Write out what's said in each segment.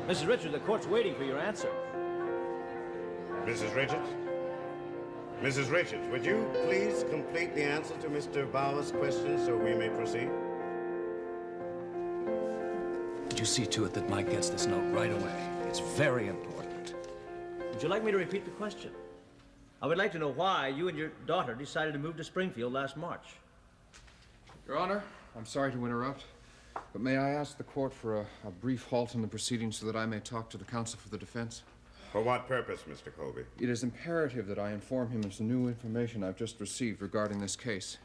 Mrs. Richards, the court's waiting for your answer. Mrs. Richards? Mrs. Richards, would you please complete the answer to Mr. Bauer's question so we may proceed? Would you see to it that Mike gets this note right away? It's very important. Would you like me to repeat the question? I would like to know why you and your daughter decided to move to Springfield last March. Your Honor, I'm sorry to interrupt, but may I ask the court for a brief halt in the proceedings so that I may talk to the counsel for the defense? For what purpose, Mr. Colby? It is imperative that I inform him of the new information I've just received regarding this case.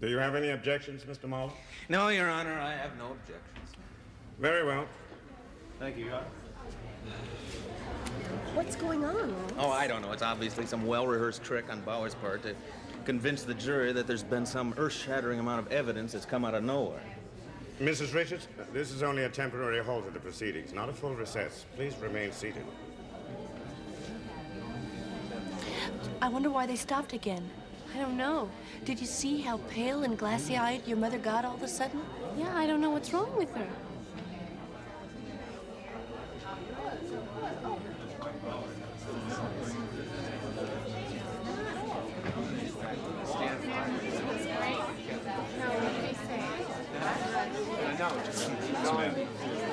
Do you have any objections, Mr. Mahler? No, Your Honor, I have no objections. Very well. Thank you, Your Honor. What's going on? Oh, I don't know. It's obviously some well-rehearsed trick on Bauer's part to convince the jury that there's been some earth-shattering amount of evidence that's come out of nowhere. Mrs. Richards, this is only a temporary halt of the proceedings, not a full recess. Please remain seated. I wonder why they stopped again. I don't know. Did you see how pale and glassy-eyed your mother got all of a sudden? Yeah, I don't know what's wrong with her.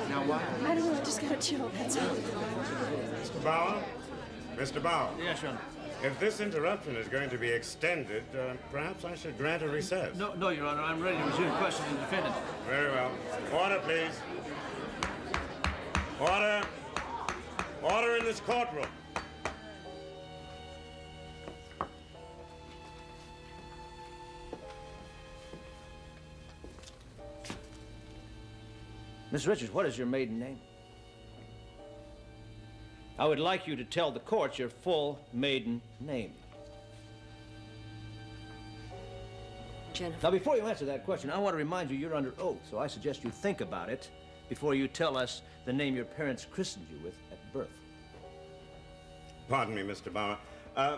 Now what? I don't know, I just got a chill, that's all. Mr. Bauer? Mr. Bauer? Yes, Your Honor. If this interruption is going to be extended, perhaps I should grant a recess. No, Your Honor. I'm ready to resume questioning the defendant. Very well. Order, please. Order. Order in this courtroom. Miss Richards, what is your maiden name? I would like you to tell the court your full maiden name. Jennifer. Now, before you answer that question, I want to remind you you're under oath, so I suggest you think about it before you tell us the name your parents christened you with at birth. Pardon me, Mr. Bauer.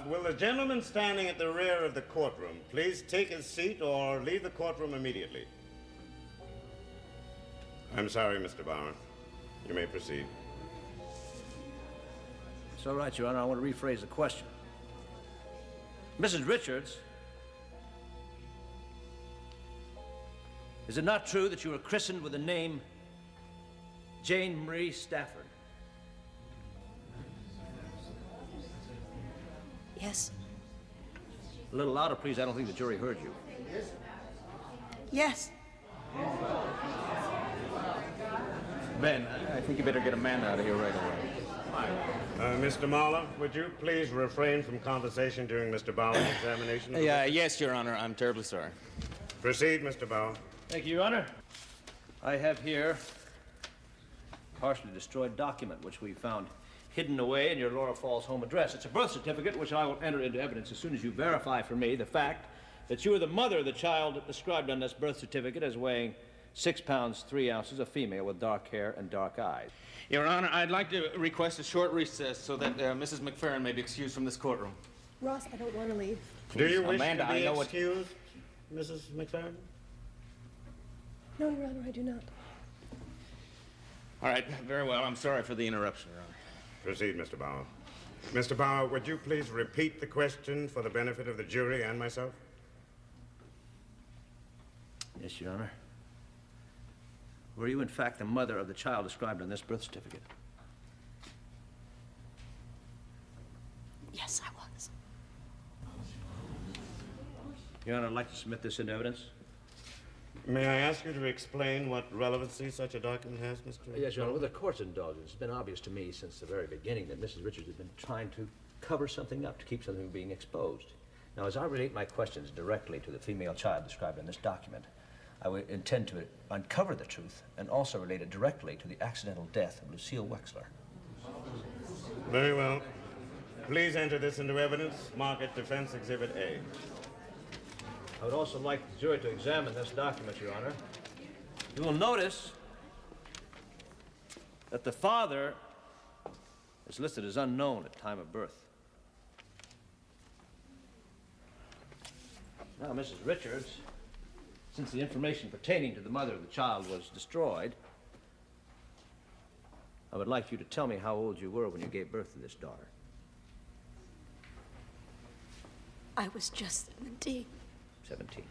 Will the gentleman standing at the rear of the courtroom please take his seat or leave the courtroom immediately? I'm sorry, Mr. Bauer. You may proceed. It's all right, Your Honor. I want to rephrase the question. Mrs. Richards, is it not true that you were christened with the name Jane Marie Stafford? Yes. A little louder, please. I don't think the jury heard you. Yes. Ben, I think you better get Amanda out of here right away. Mr. Mahler, would you please refrain from conversation during Mr. Bauer's examination? Yes, Your Honor. I'm terribly sorry. Proceed, Mr. Bauer. Thank you, Your Honor. I have here a partially destroyed document which we found hidden away in your Laurel Falls home address. It's a birth certificate which I will enter into evidence as soon as you verify for me the fact that you are the mother of the child described on this birth certificate as weighing 6 pounds, 3 ounces, a female with dark hair and dark eyes. Your Honor, I'd like to request a short recess so that Mrs. McFerrin may be excused from this courtroom. Ross, I don't want to leave. Do you wish Amanda, to be I know what- excused, Mrs. McFerrin? No, Your Honor, I do not. All right, very well. I'm sorry for the interruption, Your Honor. Proceed, Mr. Bauer. Mr. Bauer, would you please repeat the question for the benefit of the jury and myself? Yes, Your Honor. Were you, in fact, the mother of the child described on this birth certificate? Yes, I was. Your Honor, I'd like to submit this into evidence. May I ask you to explain what relevancy such a document has, Mr. Yes, Your Honor. With the court's indulgence, it's been obvious to me since the very beginning that Mrs. Richards has been trying to cover something up, to keep something from being exposed. Now, as I relate my questions directly to the female child described in this document, I would intend to uncover the truth and also relate it directly to the accidental death of Lucille Wexler. Very well. Please enter this into evidence. Mark it Defense Exhibit A. I would also like the jury to examine this document, Your Honor. You will notice that the father is listed as unknown at time of birth. Now, Mrs. Richards, since the information pertaining to the mother of the child was destroyed, I would like you to tell me how old you were when you gave birth to this daughter. I was just 17. 17.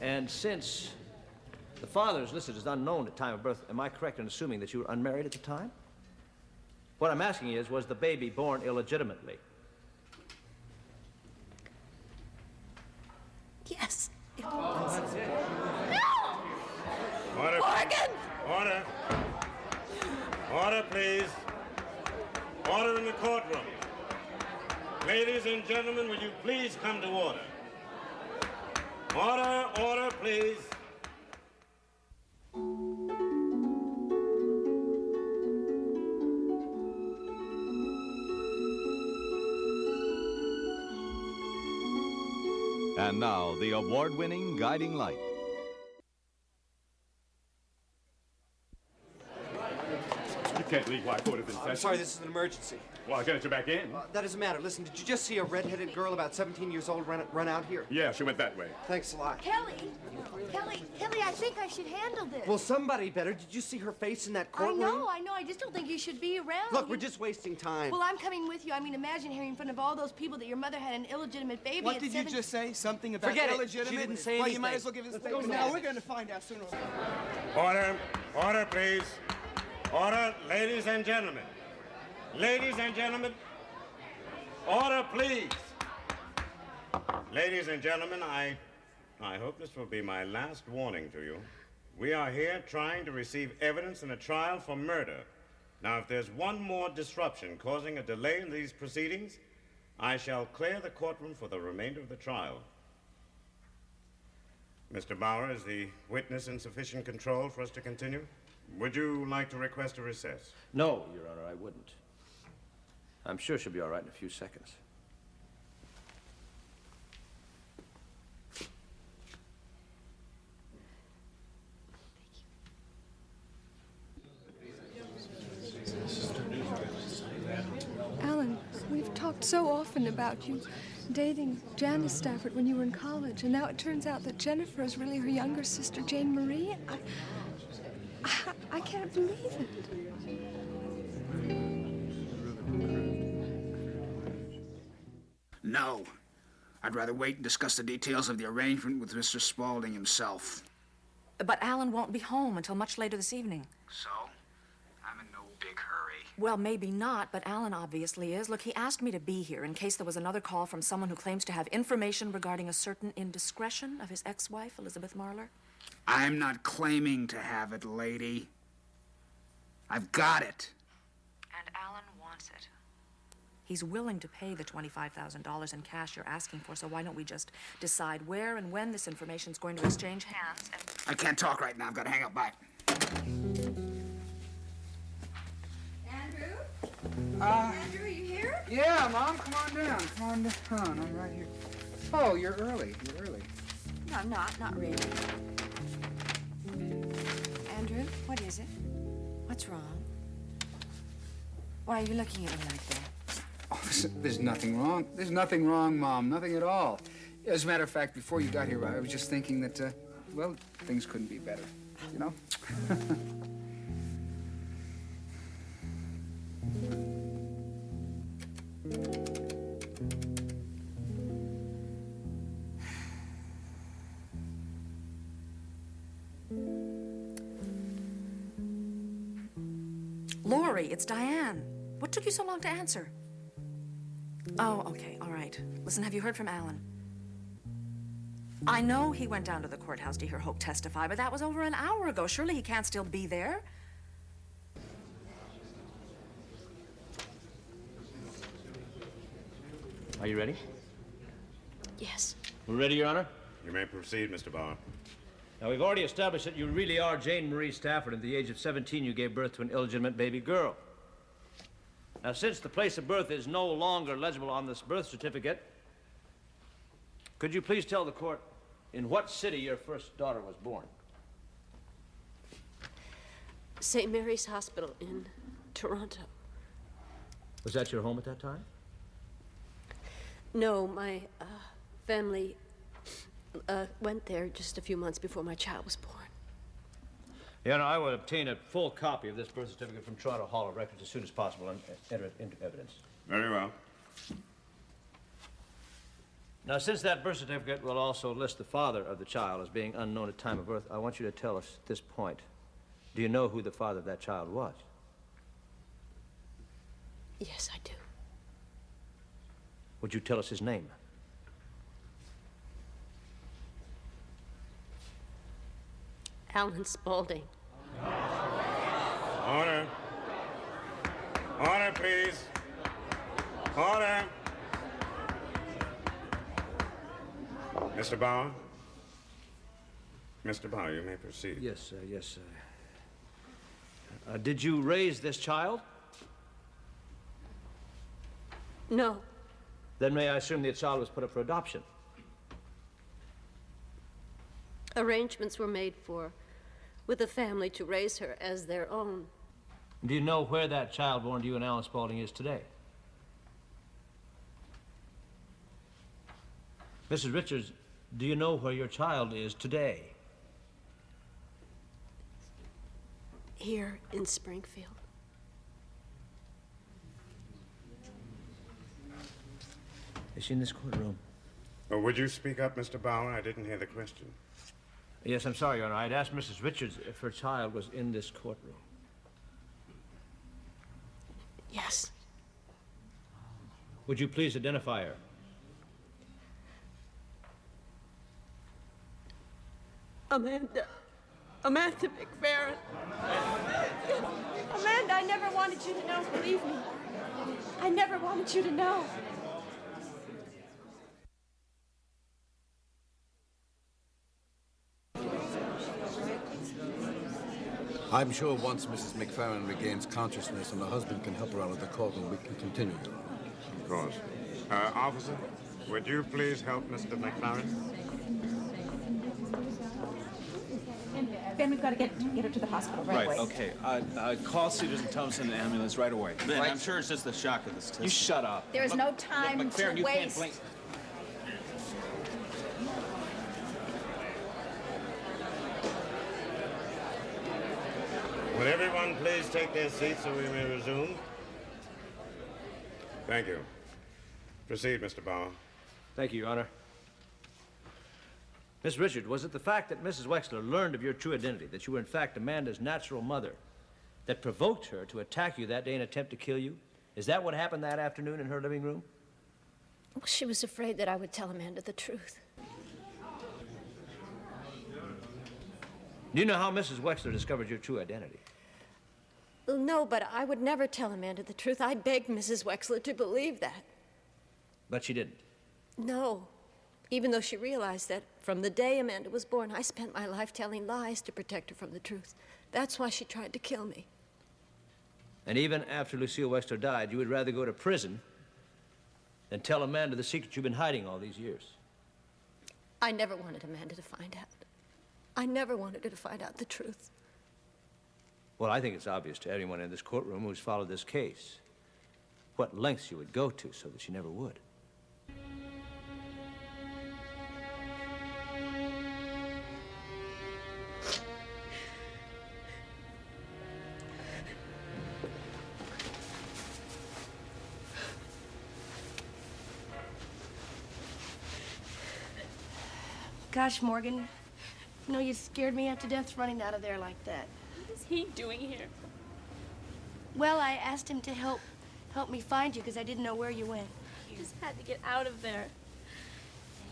And since the father is listed as unknown at time of birth, am I correct in assuming that you were unmarried at the time? What I'm asking is, was the baby born illegitimately? Yes, it was. Order. Morgan! Order. Order, please. Order in the courtroom. Ladies and gentlemen, will you please come to order? Order, order, please. And now, the award-winning Guiding Light. You can't leave while court is in session. I'm sorry, this is an emergency. Well, I'll get you back in. That doesn't matter. Listen, did you just see a red-headed girl about 17 years old run out here? Yeah, she went that way. Thanks a lot. Kelly, I think I should handle this. Well, somebody better. Did you see her face in that courtroom? I know. I just don't think you should be around. Look, we're just wasting time. Well, I'm coming with you. I mean, imagine hearing in front of all those people that your mother had an illegitimate baby. What at did you just say? Something about Forget it. illegitimate? She didn't say Well, anything. you might as well give us the Let's go now. now. We're going to find out sooner or later. Order. Order, please. Order, ladies and gentlemen. Ladies and gentlemen. Order, please. Ladies and gentlemen, I hope this will be my last warning to you. We are here trying to receive evidence in a trial for murder. Now, if there's one more disruption causing a delay in these proceedings, I shall clear the courtroom for the remainder of the trial. Mr. Bauer, is the witness in sufficient control for us to continue? Would you like to request a recess? No, Your Honor, I wouldn't. I'm sure she'll be all right in a few seconds. Alan, we've talked so often about you dating Janice Stafford when you were in college, and now it turns out that Jennifer is really her younger sister, Jane Marie. I can't believe it. No. I'd rather wait and discuss the details of the arrangement with Mr. Spaulding himself. But Alan won't be home until much later this evening. So? I'm in no big hurry. Well, maybe not, but Alan obviously is. Look, he asked me to be here in case there was another call from someone who claims to have information regarding a certain indiscretion of his ex-wife, Elizabeth Marlar. I'm not claiming to have it, lady. I've got it. And Alan wants it. He's willing to pay the $25,000 in cash you're asking for, so why don't we just decide where and when this information's going to exchange hands and... I can't talk right now. I've got to hang up. Bye. Andrew? Andrew, are you here? Yeah, Mom, come on down. Come on down. I'm right here. Oh, you're early. You're early. No, I'm not really. Andrew, what is it? What's wrong? Why are you looking at me like that? Oh, there's nothing wrong. There's nothing wrong, Mom. Nothing at all. As a matter of fact, before you got here, I was just thinking that, well, things couldn't be better, you know? Lori, it's Diane. What took you so long to answer? Oh, okay, all right. Listen, have you heard from Alan? I know he went down to the courthouse to hear Hope testify, but that was over an hour ago. Surely he can't still be there. Are you ready? Yes. We're ready, Your Honor? You may proceed, Mr. Bauer. Now, we've already established that you really are Jane Marie Stafford. At the age of 17, you gave birth to an illegitimate baby girl. Now, since the place of birth is no longer legible on this birth certificate, could you please tell the court in what city your first daughter was born? St. Mary's Hospital in Toronto. Was that your home at that time? No, my family went there just a few months before my child was born. Your Honor, I will obtain a full copy of this birth certificate from Toronto Hall of Records as soon as possible and enter it into evidence. Very well. Now, since that birth certificate will also list the father of the child as being unknown at time of birth, I want you to tell us at this point, do you know who the father of that child was? Yes, I do. Would you tell us his name? Alan Spaulding. Order. Order, please. Order. Mr. Bauer? Mr. Bauer, you may proceed. Yes, yes. Did you raise this child? No. Then may I assume the child was put up for adoption? Arrangements were made with the family to raise her as their own. Do you know where that child born to you and Alan Spaulding is today? Mrs. Richards, do you know where your child is today? Here in Springfield. Is she in this courtroom? Oh, would you speak up, Mr. Bauer? I didn't hear the question. Yes, I'm sorry, Your Honor. I'd asked Mrs. Richards if her child was in this courtroom. Yes. Would you please identify her? Amanda McFerrin. Amanda, I never wanted you to know, believe me. I never wanted you to know. I'm sure once Mrs. McFerrin regains consciousness and her husband can help her out of the courtroom, we can continue. Of course. Officer, would you please help Mr. McFerrin? Ben, we've got to get her to the hospital right away. Okay. Call Cedars and tell them to send an ambulance right away. Ben, I'm sure it's just the shock of this test. You shut up. There's no time look, McFerrin, to you waste. can't blink. Would everyone please take their seats so we may resume? Thank you. Proceed, Mr. Bauer. Thank you, Your Honor. Miss Richard, was it the fact that Mrs. Wexler learned of your true identity, that you were in fact Amanda's natural mother, that provoked her to attack you that day and attempt to kill you? Is that what happened that afternoon in her living room? Well, she was afraid that I would tell Amanda the truth. Do you know how Mrs. Wexler discovered your true identity? Well, no, but I would never tell Amanda the truth. I begged Mrs. Wexler to believe that. But she didn't. No. Even though she realized that from the day Amanda was born, I spent my life telling lies to protect her from the truth. That's why she tried to kill me. And even after Lucille Wexler died, you would rather go to prison than tell Amanda the secret you've been hiding all these years. I never wanted Amanda to find out. I never wanted her to find out the truth. Well, I think it's obvious to anyone in this courtroom who's followed this case what lengths you would go to so that she never would. Gosh, Morgan, you know, you scared me half to death running out of there like that. What is he doing here? Well, I asked him to help me find you because I didn't know where you went. You just had to get out of there.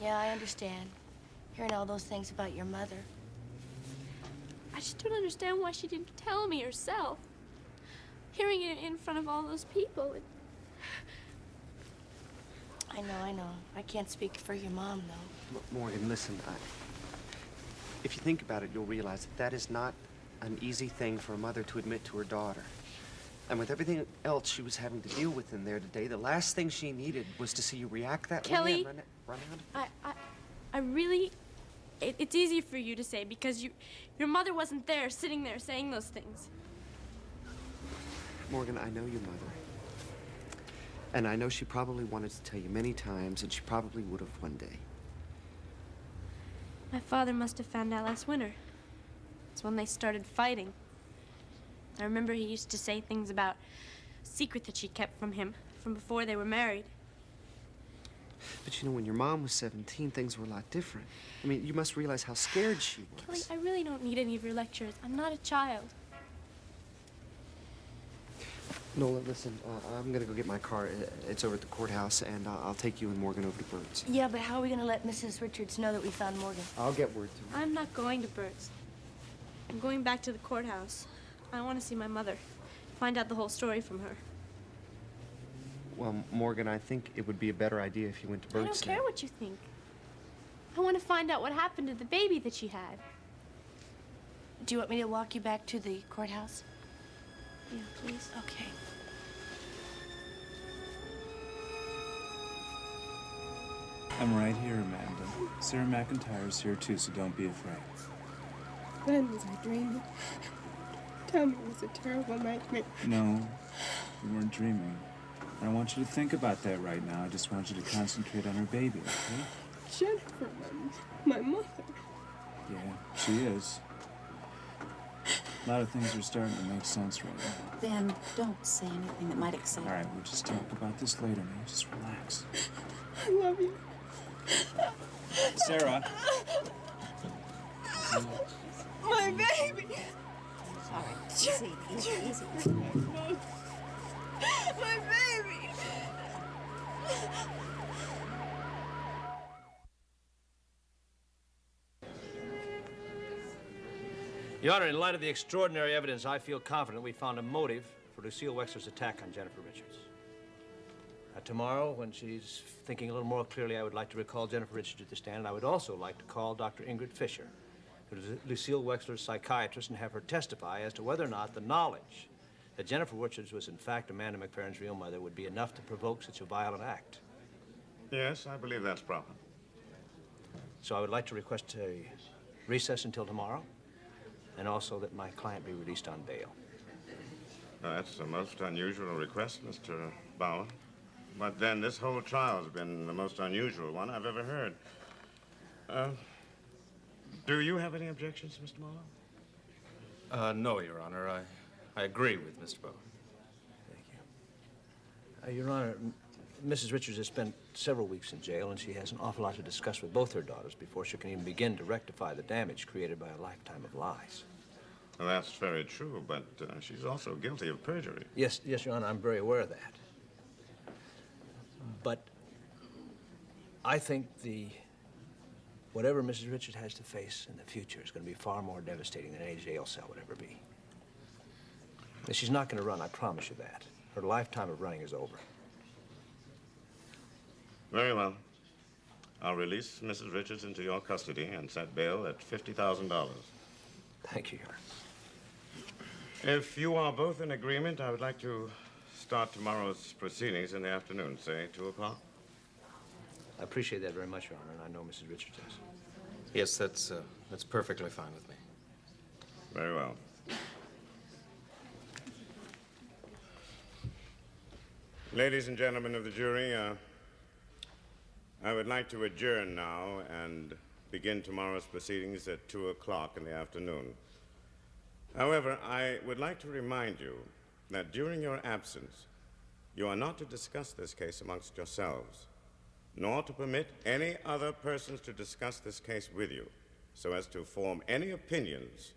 Yeah, I understand. Hearing all those things about your mother. I just don't understand why she didn't tell me herself. Hearing it in front of all those people. I know. I can't speak for your mom, though. Morgan, listen. If you think about it, you'll realize that that is not an easy thing for a mother to admit to her daughter. And with everything else she was having to deal with in there today, the last thing she needed was to see you react that Kelly, way and run out. I really... It's easy for you to say because your mother wasn't there, sitting there saying those things. Morgan, I know your mother. And I know she probably wanted to tell you many times, and she probably would have one day. My father must have found out last winter. It's when they started fighting. I remember he used to say things about a secret that she kept from him from before they were married. But you know, when your mom was 17, things were a lot different. I mean, you must realize how scared she was. Kelly, I really don't need any of your lectures. I'm not a child. Nola, listen, I'm gonna go get my car. It's over at the courthouse, and I'll take you and Morgan over to Bert's. Yeah, but how are we gonna let Mrs. Richards know that we found Morgan? I'll get word to her. I'm not going to Bert's. I'm going back to the courthouse. I want to see my mother. Find out the whole story from her. Well, Morgan, I think it would be a better idea if you went to I Bert's don't care what you think. I want to find out what happened to the baby that she had. Do you want me to walk you back to the courthouse? Yeah, please. Okay. I'm right here, Amanda. Sarah McIntyre's here too, so don't be afraid. When was I dreaming? Tell me it was a terrible nightmare. No, you weren't dreaming. I don't want you to think about that right now. I just want you to concentrate on her baby, okay? Jennifer, my mother. Yeah, she is. A lot of things are starting to make sense right now. Ben, don't say anything that might excite All right, we'll just talk about this later, man. Just relax. I love you. Sarah. My baby. All right, easy. My baby. Your Honor, in light of the extraordinary evidence, I feel confident we found a motive for Lucille Wexler's attack on Jennifer Richards. Tomorrow, when she's thinking a little more clearly, I would like to recall Jennifer Richards at the stand, and I would also like to call Dr. Ingrid Fisher, who is Lucille Wexler's psychiatrist, and have her testify as to whether or not the knowledge that Jennifer Richards was in fact Amanda McFerrin's real mother would be enough to provoke such a violent act. Yes, I believe that's proper. So I would like to request a recess until tomorrow, and also that my client be released on bail. That's a most unusual request, Mr. Bauer. But then this whole trial's been the most unusual one I've ever heard. Do you have any objections, Mr. Marlowe? No, Your Honor. I agree with Mr. Bowen. Thank you. Your Honor, Mrs. Richards has spent several weeks in jail, and she has an awful lot to discuss with both her daughters before she can even begin to rectify the damage created by a lifetime of lies. Well, that's very true, but she's also guilty of perjury. Yes, Your Honor, I'm very aware of that. But I think whatever Mrs. Richards has to face in the future is going to be far more devastating than any jail cell would ever be. She's not going to run, I promise you that. Her lifetime of running is over. Very well. I'll release Mrs. Richards into your custody and set bail at $50,000. Thank you, Your Honor. If you are both in agreement, I would like to start tomorrow's proceedings in the afternoon, say 2 o'clock. I appreciate that very much, Your Honor, and I know Mrs. Richards does. Yes, that's perfectly fine with me. Very well. Ladies and gentlemen of the jury, I would like to adjourn now and begin tomorrow's proceedings at 2 o'clock in the afternoon. However, I would like to remind you that during your absence, you are not to discuss this case amongst yourselves, nor to permit any other persons to discuss this case with you, so as to form any opinions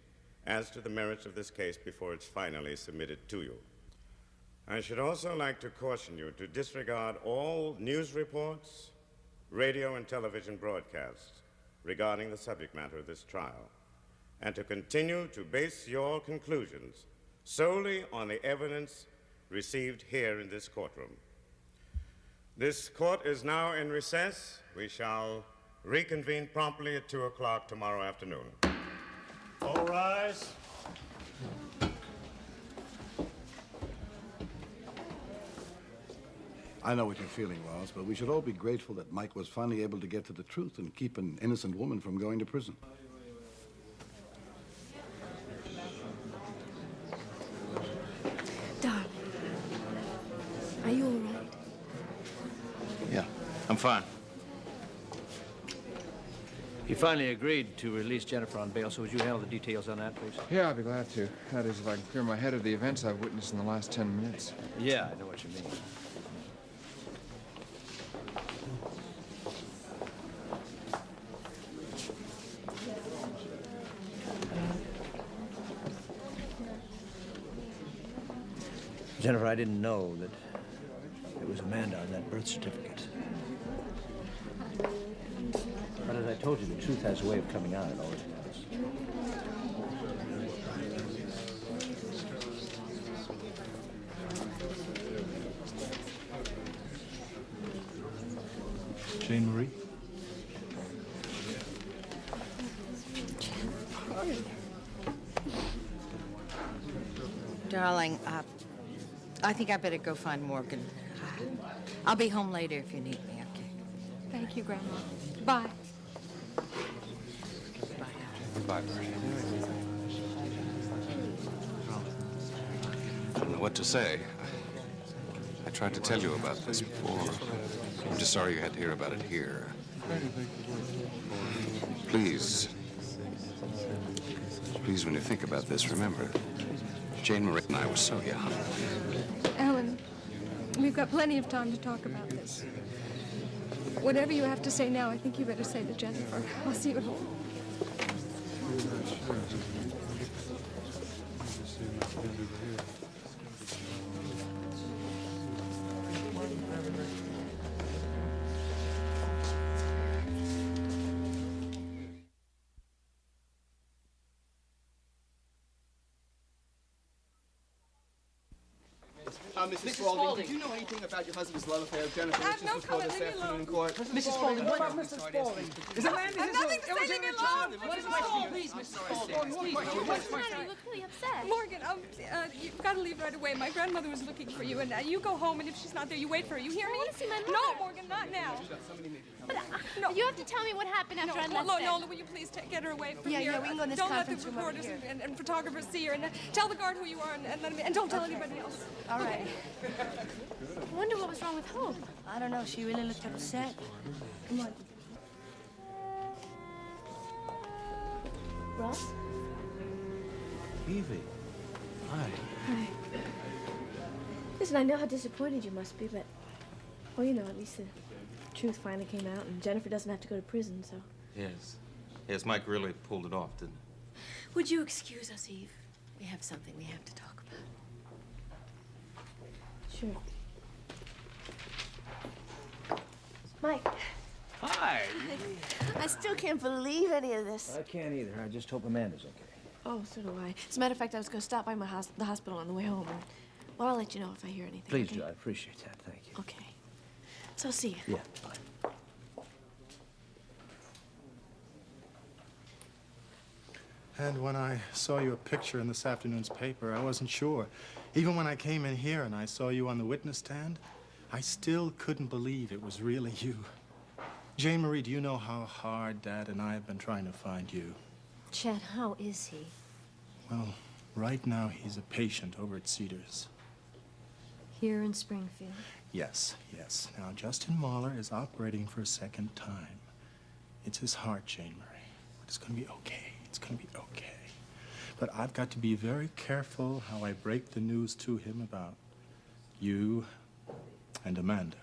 as to the merits of this case before it's finally submitted to you. I should also like to caution you to disregard all news reports, radio and television broadcasts regarding the subject matter of this trial, and to continue to base your conclusions solely on the evidence received here in this courtroom. This court is now in recess. We shall reconvene promptly at 2 o'clock tomorrow afternoon. All rise. I know what you're feeling, Ross, but we should all be grateful that Mike was finally able to get to the truth and keep an innocent woman from going to prison. Darling, are you all right? Yeah, I'm fine. He finally agreed to release Jennifer on bail, so would you handle the details on that, please? Yeah, I'd be glad to. That is, if I can clear my head of the events I've witnessed in the last 10 minutes. Yeah, I know what you mean. Jennifer, I didn't know that it was Amanda on that birth certificate. But as I told you, the truth has a way of coming out. It always does. Jane Marie? Darling, I think I better go find Morgan. I'll be home later if you need me, okay? Thank you, Grandma. Bye. Goodbye, I don't know what to say. I tried to tell you about this before. I'm just sorry you had to hear about it here. Please, when you think about this, remember, Jane Marie and I were so young. Alan, we've got plenty of time to talk about this. Whatever you have to say now, I think you better say to Jennifer. I'll see you at home. Mrs. Spaulding, did you know anything about your husband's love affair with Jennifer? I have no comment. Leave me alone. In court? Mrs. Spaulding, what about Mrs. Spaulding? Is it Landis? I have nothing to say. Leave me alone. Please, Mrs. Spaulding, please. What's the matter? You look really upset. Morgan, you've got to leave right away. My grandmother was looking for you, and you go home, and if she's not there, you wait for her. You hear me? I want to see my mother. No, Morgan, not now. But you have to tell me what happened after I left. Nola, will you please get her away from here? Yeah, we can go in this don't let the conference room over reporters here. and photographers see her, and tell the guard who you are, and let me, and don't tell anybody else. All right. I wonder what was wrong with Hope. I don't know. She really looked upset. Come on. Ross? Evie. Hi. Hi. Listen, I know how disappointed you must be, but, well, you know, at least the truth finally came out, and Jennifer doesn't have to go to prison, so. Yes. Yes, Mike really pulled it off, didn't Would you excuse us, Eve? We have something we have to talk about. Sure. Mike. Hi. I still can't believe any of this. I can't either. I just hope Amanda's okay. Oh, so do I. As a matter of fact, I was going to stop by the hospital on the way home. And, well, I'll let you know if I hear anything. Please okay? do. I appreciate that. Thank you. Okay. So I'll see you. Yeah, bye. And when I saw your picture in this afternoon's paper, I wasn't sure. Even when I came in here and I saw you on the witness stand, I still couldn't believe it was really you. Jane Marie, do you know how hard Dad and I have been trying to find you? Chet, how is he? Well, right now he's a patient over at Cedars. Here in Springfield? Yes. Now, Justin Mahler is operating for a second time. It's his heart, Jane Marie. But it's going to be okay. It's going to be okay. But I've got to be very careful how I break the news to him about you and Amanda.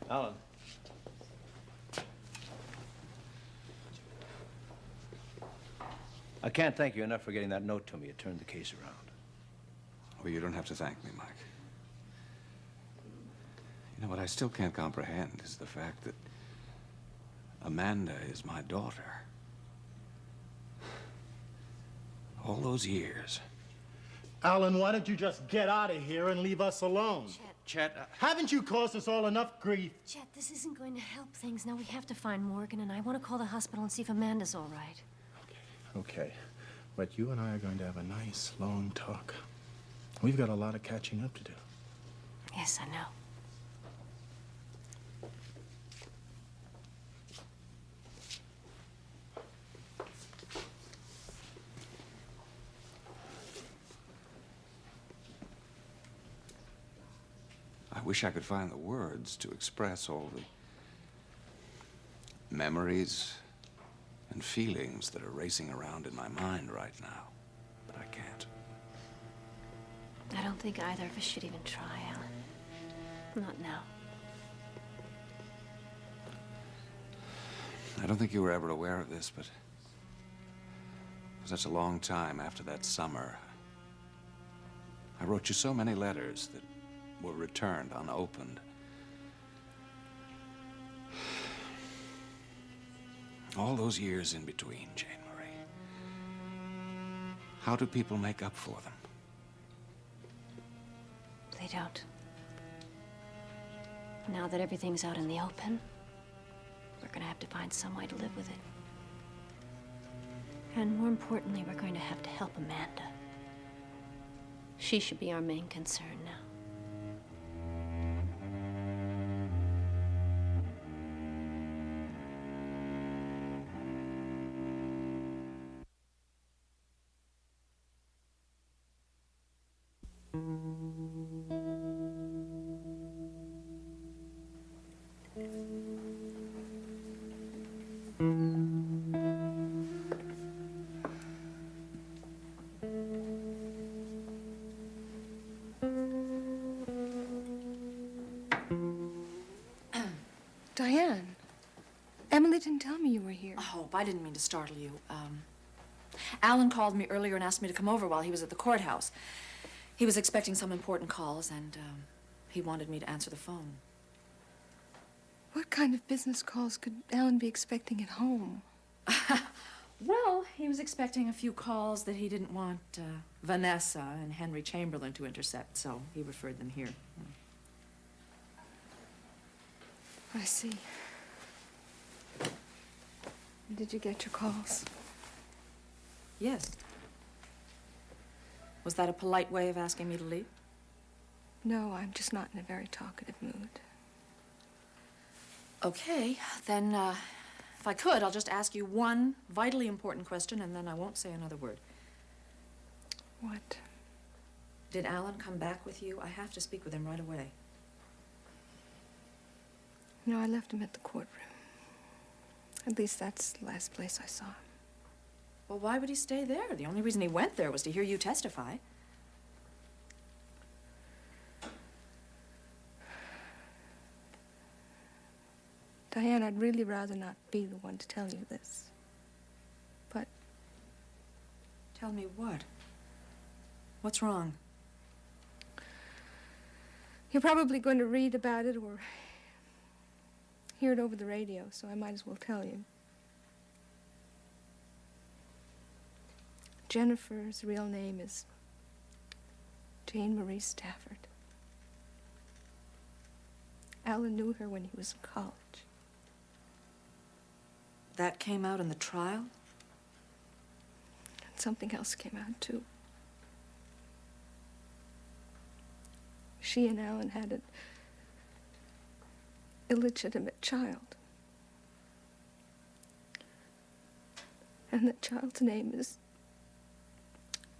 Alan. I can't thank you enough for getting that note to me. It turned the case around. Well, you don't have to thank me, Mike. You know, what I still can't comprehend is the fact that Amanda is my daughter. All those years. Alan, why don't you just get out of here and leave us alone? Chet, Haven't you caused us all enough grief? Chet, this isn't going to help things. Now we have to find Morgan, and I want to call the hospital and see if Amanda's all right. Okay. But you and I are going to have a nice, long talk. We've got a lot of catching up to do. Yes, I know. I wish I could find the words to express all the memories and feelings that are racing around in my mind right now, but I can't. I don't think either of us should even try, Alan. Not now. I don't think you were ever aware of this, but for such a long time after that summer, I wrote you so many letters that were returned unopened. All those years in between, Jane Marie. How do people make up for them? They don't. Now that everything's out in the open, we're gonna have to find some way to live with it. And more importantly, we're going to have to help Amanda. She should be our main concern now. Diane, Emily didn't tell me you were here. Oh, I didn't mean to startle you. Alan called me earlier and asked me to come over while he was at the courthouse. He was expecting some important calls, and he wanted me to answer the phone. What kind of business calls could Alan be expecting at home? Well, he was expecting a few calls that he didn't want Vanessa and Henry Chamberlain to intercept, so he referred them here. I see. Did you get your calls? Yes. Was that a polite way of asking me to leave? No, I'm just not in a very talkative mood. Okay, then if I could, I'll just ask you one vitally important question, and then I won't say another word. What? Did Alan come back with you? I have to speak with him right away. No, I left him at the courtroom. At least that's the last place I saw him. Well, why would he stay there? The only reason he went there was to hear you testify. Diane, I'd really rather not be the one to tell you this. But... Tell me what? What's wrong? You're probably going to read about it or hear it over the radio, so I might as well tell you. Jennifer's real name is Jane Marie Stafford. Alan knew her when he was in college. That came out in the trial? And something else came out, too. She and Alan had an illegitimate child. And the child's name is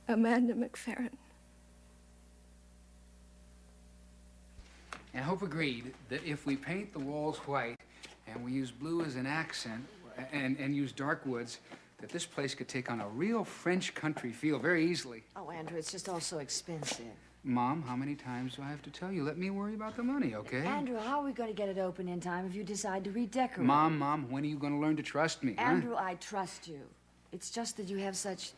Amanda McFerrin. And Hope agreed that if we paint the walls white and we use blue as an accent and use dark woods, that this place could take on a real French country feel very easily. Oh, Andrew, it's just all so expensive. Mom, how many times do I have to tell you? Let me worry about the money, okay? Andrew, how are we going to get it open in time if you decide to redecorate? Mom, when are you going to learn to trust me, Andrew, I trust you. It's just that you have such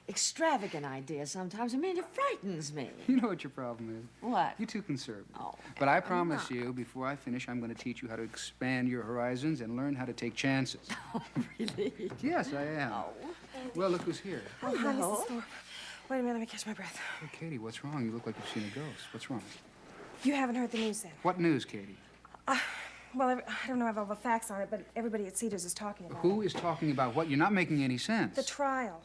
extravagant ideas sometimes. I mean, it frightens me. You know what your problem is? What? You're too conservative. Oh, but I promise you, before I finish, I'm going to teach you how to expand your horizons and learn how to take chances. Oh, really? Yes, I am. Oh. Well, look who's here. Oh, hi, Mrs. Thorpe. Wait a minute, let me catch my breath. Hey, Katie, what's wrong? You look like you've seen a ghost. What's wrong? You haven't heard the news then? What news, Katie? Well, I don't know if I have all the facts on it, but everybody at Cedars is talking about it. Who is talking about what? You're not making any sense. The trial,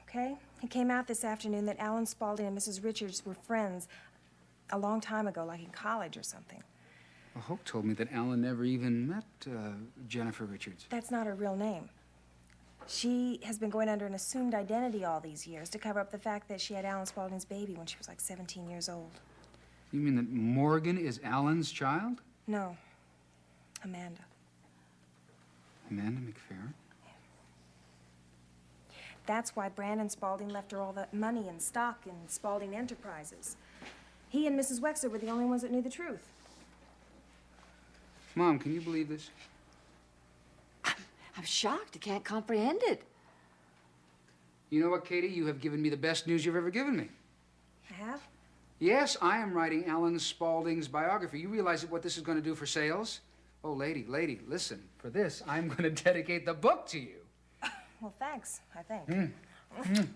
okay? It came out this afternoon that Alan Spaulding and Mrs. Richards were friends a long time ago, like in college or something. Well, Hope told me that Alan never even met Jennifer Richards. That's not her real name. She has been going under an assumed identity all these years to cover up the fact that she had Alan Spaulding's baby when she was like 17 years old. You mean that Morgan is Alan's child? No. Amanda. Amanda McFerrin? That's why Brandon Spaulding left her all that money and stock in Spaulding Enterprises. He and Mrs. Wexler were the only ones that knew the truth. Mom, can you believe this? I'm shocked. I can't comprehend it. You know what, Katie? You have given me the best news you've ever given me. I have? Yes, I am writing Alan Spaulding's biography. You realize what this is going to do for sales? Oh, lady, listen. For this, I'm going to dedicate the book to you. Well, thanks, I think.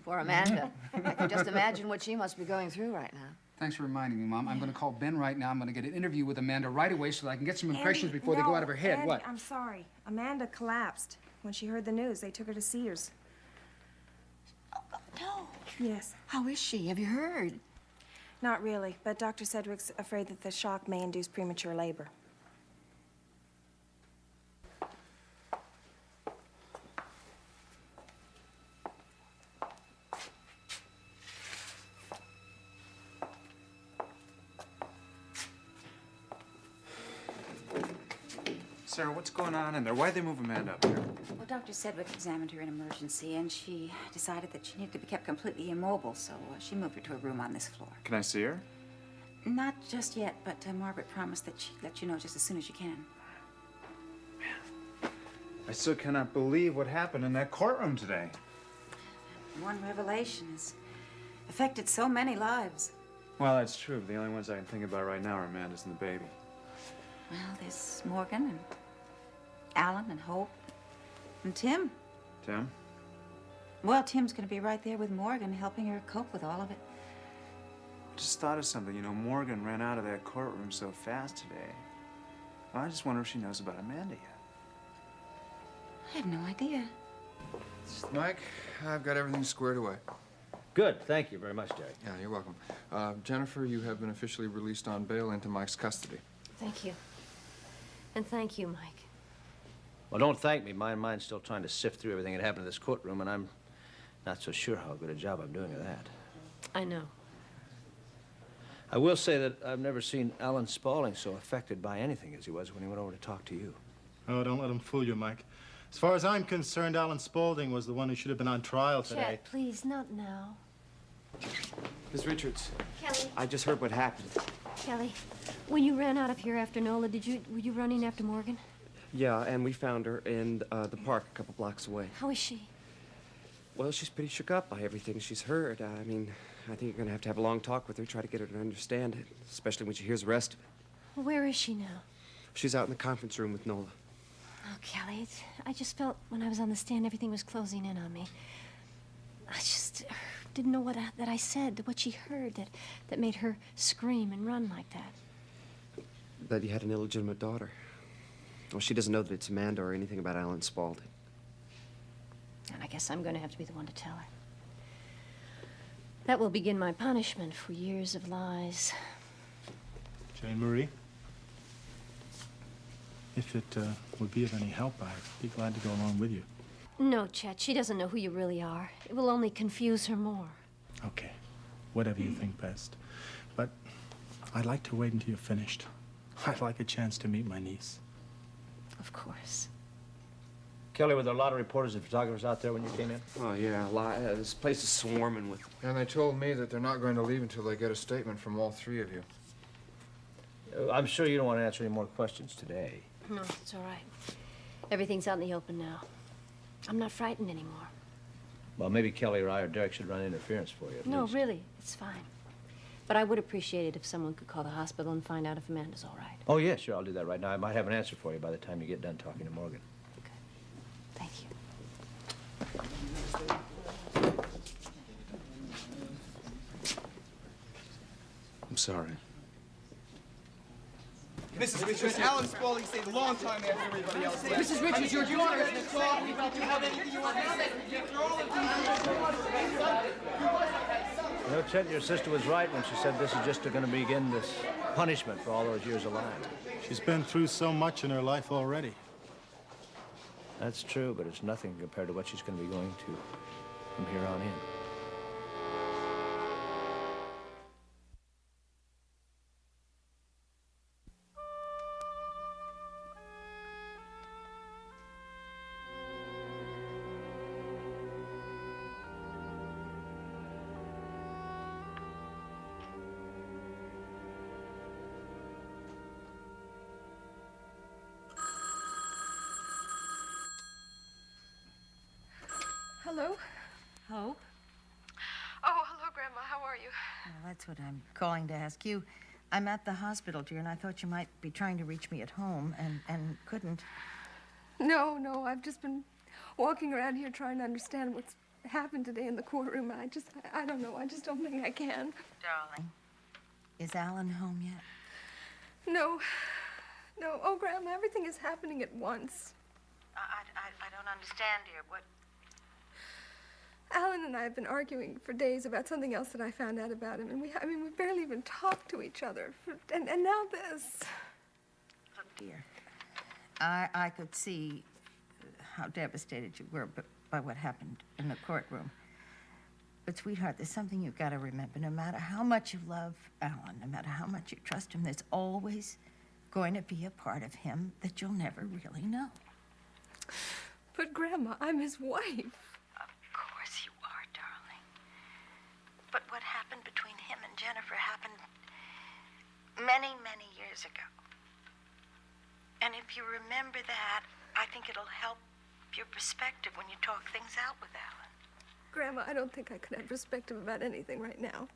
Poor Amanda. I can just imagine what she must be going through right now. Thanks for reminding me, Mom. I'm going to call Ben right now. I'm going to get an interview with Amanda right away so that I can get some impressions Andy, before they go out of her head. Andy, What? I'm sorry. Amanda collapsed when she heard the news. They took her to Sears. No. Yes. How is she? Have you heard? Not really, but Dr. Sedgwick's afraid that the shock may induce premature labor. Sarah, what's going on in there? Why'd they move Amanda up here? Well, Dr. Sedgwick examined her in emergency, and she decided that she needed to be kept completely immobile, so she moved her to a room on this floor. Can I see her? Not just yet, but Margaret promised that she'd let you know just as soon as you can. I still cannot believe what happened in that courtroom today. One revelation has affected so many lives. Well, that's true. The only ones I can think about right now are Amanda's and the baby. Well, there's Morgan and Alan and Hope and Tim. Tim? Well, Tim's going to be right there with Morgan, helping her cope with all of it. I just thought of something. You know, Morgan ran out of that courtroom so fast today. Well, I just wonder if she knows about Amanda yet. I have no idea. Mike, I've got everything squared away. Good. Thank you very much, Jerry. Yeah, you're welcome. Jennifer, you have been officially released on bail into Mike's custody. Thank you. And thank you, Mike. Well, don't thank me. My mind's still trying to sift through everything that happened in this courtroom, and I'm not so sure how good a job I'm doing of that. I know. I will say that I've never seen Alan Spaulding so affected by anything as he was when he went over to talk to you. Oh, don't let him fool you, Mike. As far as I'm concerned, Alan Spaulding was the one who should have been on trial today. Chet, please, not now. Miss Richards. Kelly. I just heard what happened. Kelly, when you ran out of here after Nola, were you running after Morgan? Yeah, and we found her in the park a couple blocks away. How is she? Well, she's pretty shook up by everything she's heard. I mean, I think you're going to have a long talk with her, try to get her to understand it, especially when she hears the rest of it. Where is she now? She's out in the conference room with Nola. Oh, Kelly, I just felt when I was on the stand, everything was closing in on me. I just didn't know that I said, what she heard that made her scream and run like that. That you had an illegitimate daughter. Well, she doesn't know that it's Amanda or anything about Alan Spaulding. And I guess I'm going to have to be the one to tell her. That will begin my punishment for years of lies. Jane Marie, if it would be of any help, I'd be glad to go along with you. No, Chet, she doesn't know who you really are. It will only confuse her more. Okay, whatever you think best. But I'd like to wait until you're finished. I'd like a chance to meet my niece. Of course. Kelly, were there a lot of reporters and photographers out there when you came in? Oh, yeah, a lot. This place is swarming with... And they told me that they're not going to leave until they get a statement from all three of you. I'm sure you don't want to answer any more questions today. No, it's all right. Everything's out in the open now. I'm not frightened anymore. Well, maybe Kelly or I or Derek should run interference for you at No, least. really, it's fine. But I would appreciate it if someone could call the hospital and find out if Amanda's all right. Oh, yeah, sure, I'll do that right now. I might have an answer for you by the time you get done talking to Morgan. Thank you. I'm sorry. Mrs. Richards, Alan Spaulding stayed a long time after everybody else left. Mrs. Richards, you're you want to talk about you have anything you want to say? You know, Chet, your sister was right when she said this is just going to begin this punishment for all those years of lying. She's been through so much in her life already. That's true, but it's nothing compared to what she's going to be going to from here on in. Hello? Hope? Oh, hello, Grandma. How are you? Well, that's what I'm calling to ask you. I'm at the hospital, dear, and I thought you might be trying to reach me at home and couldn't. No, I've just been walking around here trying to understand what's happened today in the courtroom. I don't know. I just don't think I can. Darling, is Alan home yet? No. Oh, Grandma, everything is happening at once. I don't understand, dear. What? Alan and I have been arguing for days about something else that I found out about him, and we barely even talked to each other. And now this. Look, dear, I could see how devastated you were by what happened in the courtroom. But, sweetheart, there's something you've got to remember. No matter how much you love Alan, no matter how much you trust him, there's always going to be a part of him that you'll never really know. But, Grandma, I'm his wife. Of course you are, darling. But what happened between him and Jennifer happened many, many years ago. And if you remember that, I think it'll help your perspective when you talk things out with Alan. Grandma, I don't think I could have perspective about anything right now.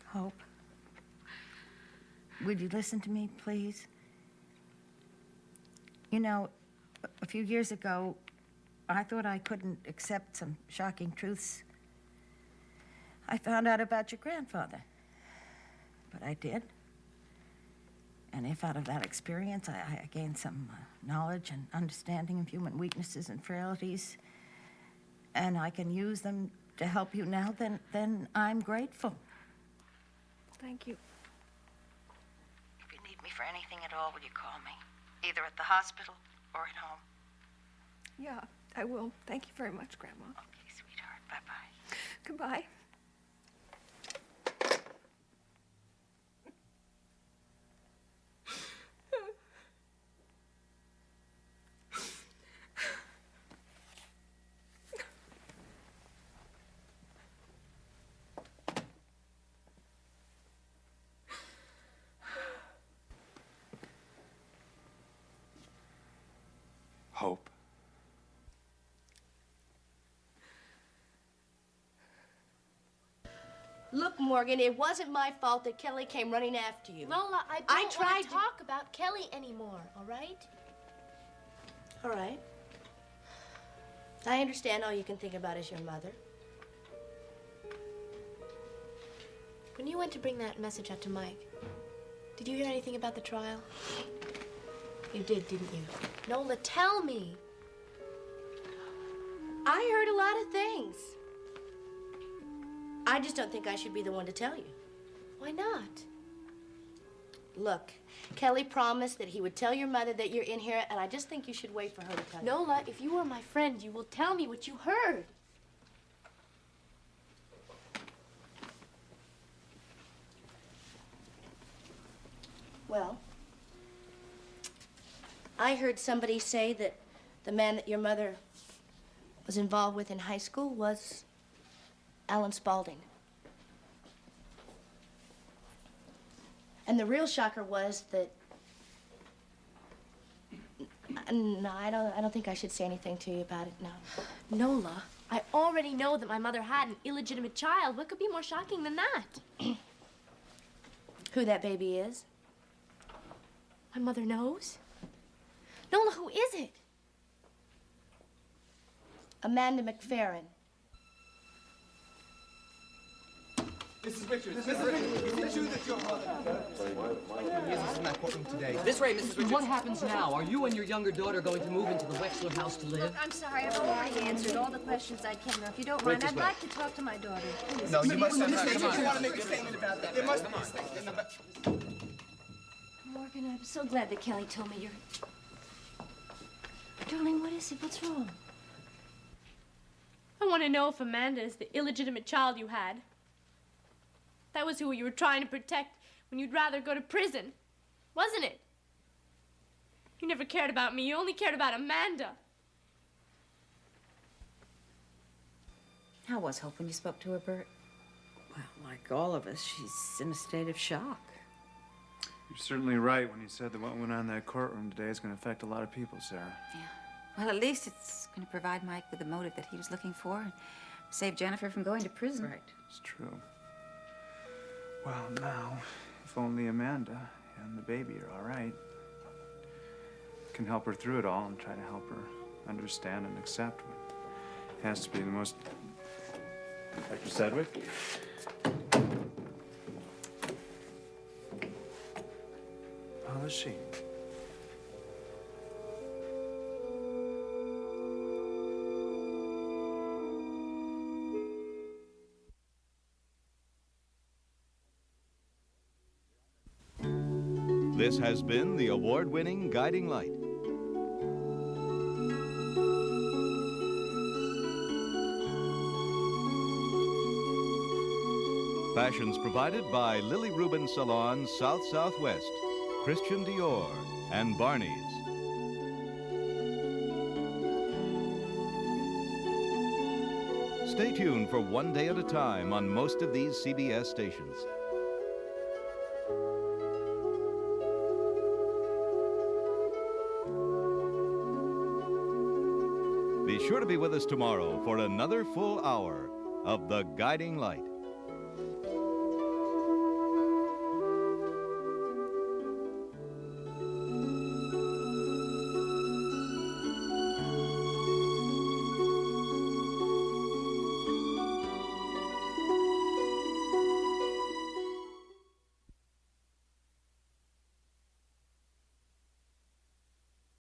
Hope, would you listen to me, please? You know, a few years ago, I thought I couldn't accept some shocking truths I found out about your grandfather. But I did. And if out of that experience I gained some knowledge and understanding of human weaknesses and frailties, and I can use them to help you now, then I'm grateful. Thank you. If you need me for anything at all, will you call me? Either at the hospital or at home. Yeah, I will. Thank you very much, Grandma. Okay, sweetheart. Bye-bye. Goodbye. Hope. Look, Morgan, it wasn't my fault that Kelly came running after you. Lola, I don't want to talk about Kelly anymore, all right? All right. I understand all you can think about is your mother. When you went to bring that message out to Mike, did you hear anything about the trial? You did, didn't you? Nola, tell me. I heard a lot of things. I just don't think I should be the one to tell you. Why not? Look, Kelly promised that he would tell your mother that you're in here, and I just think you should wait for her to tell you. Nola, if you were my friend, you will tell me what you heard. Well, I heard somebody say that the man that your mother was involved with in high school was Alan Spaulding. And the real shocker was that... No, I don't think I should say anything to you about it, no. Nola, I already know that my mother had an illegitimate child. What could be more shocking than that? Who that baby is? My mother knows? Nola, who is it? Amanda McFerrin. Mrs. Richards, is it true that your mother... Yes, in that courtroom today. This way, Mrs. Richards. What happens now? Are you and your younger daughter going to move into the Wexler house to live? Look, I'm sorry. I've already answered all the questions I can. Now, if you don't Right mind, this I'd way. like to talk to my daughter. Please. No, you must not. Mr. Come on. Richards. I want to make a statement about that. There must be a statement about... Morgan, I'm so glad that Kelly told me you're... Darling, what is it? What's wrong? I want to know if Amanda is the illegitimate child you had. That was who you were trying to protect when you'd rather go to prison, wasn't it? You never cared about me. You only cared about Amanda. How was Hope when you spoke to her, Bert? Well, like all of us, she's in a state of shock. You're certainly right when you said that what went on in that courtroom today is going to affect a lot of people, Sarah. Well, at least it's going to provide Mike with the motive that he was looking for and save Jennifer from going to prison. Right. It's true. Well, now, if only Amanda and the baby are all right, can help her through it all and try to help her understand and accept what has to be the most... Dr. Sedgwick? How is she? This has been the award-winning Guiding Light. Fashions provided by Lily Rubin Salon South Southwest, Christian Dior, and Barney's. Stay tuned for One Day at a Time on most of these CBS stations. Be sure to be with us tomorrow for another full hour of The Guiding Light.